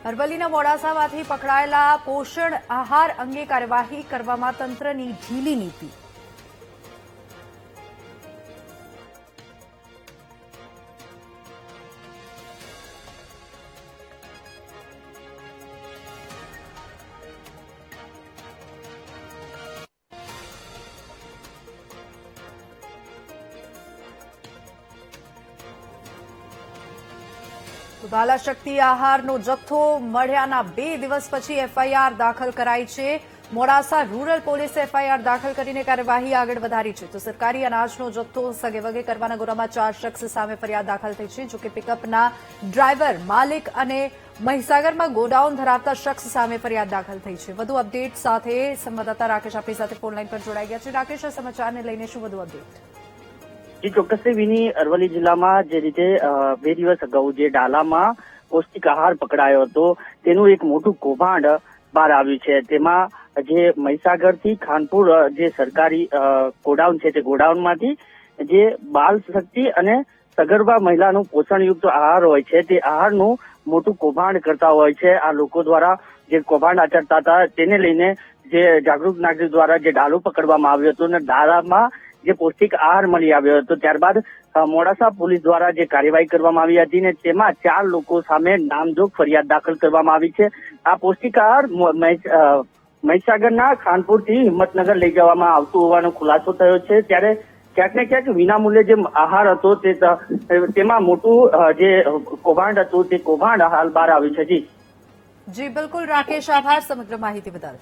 અરવલ્લીના મોડાસામાંથી પકડાયેલા પોષણ આહાર અંગે કાર્યવાહી કરવામાં તંત્રની ઢીલી નીતિ. બાલા શક્તિ આહારનો જથ્થો મળ્યાના 2 દિવસ પછી એફઆઈઆર દાખલ કરાઈ છે. મોડાસા રૂરલ પોલીસે એફઆઈઆર દાખલ કરીને કાર્યવાહી આગળ વધારી છે. તો સરકારી અનાજનો જથ્થો સગેવગે કરવાના ગુનામાં 4 શખ્સ સામે ફરિયાદ દાખલ થઈ છે. જોકે પિકઅપના ડ્રાઈવર, માલિક અને મહીસાગરમાં ગોડાઉન ધરાવતા શખ્સ સામે ફરિયાદ દાખલ થઈ છે. વધુ અપડેટ સાથે સંવાદદાતા રાકેશ આપણી સાથે ફોનલાઈન પર જોડાઈ ગયા છે. રાકેશ, આ સમાચારને લઈને શું વધુ અપડેટ? જી ચોક્કસથી વિની, અરવલ્લી જિલ્લામાં જે રીતે 2 દિવસ અગાઉ જે ડાલામાં પૌષ્ટિક આહાર પકડાયો હતો તેનું એક મોટું કૌભાંડ બહાર આવ્યું છે. તેમાં જે મહીસાગરથી ખાનપુર જે સરકારી ગોડાઉન છે તે ગોડાઉનમાંથી જે બાલ શક્તિ અને સગર્ભા મહિલાનું પોષણયુક્ત આહાર હોય છે તે આહારનું મોટું કૌભાંડ કરતા હોય છે. આ લોકો દ્વારા જે કૌભાંડ આચરતા હતા તેને લઈને જે જાગૃત નાગરિક દ્વારા જે ડાલો પકડવામાં આવ્યો હતો અને ડાલામાં જે પૌષ્ટિક આહાર મળી આવ્યો હતો. ત્યારબાદ મોડાસા પોલીસ દ્વારા જે કાર્યવાહી કરવામાં આવી હતી ને તેમાં 4 લોકો સામે નામજોગ ફરિયાદ દાખલ કરવામાં આવી છે. આ પૌષ્ટિક આહાર મહીસાગરના ખાનપુરથી હિંમતનગર લઈ જવામાં આવતું હોવાનો ખુલાસો થયો છે. ત્યારે ક્યાંક ને ક્યાંક વિનામૂલ્યે જે આહાર હતો તેમાં મોટું જે કૌભાંડ હતું તે કૌભાંડ હાલ બહાર આવ્યું છે. જી બિલકુલ રાકેશ, આભાર સમગ્ર માહિતી બદલ.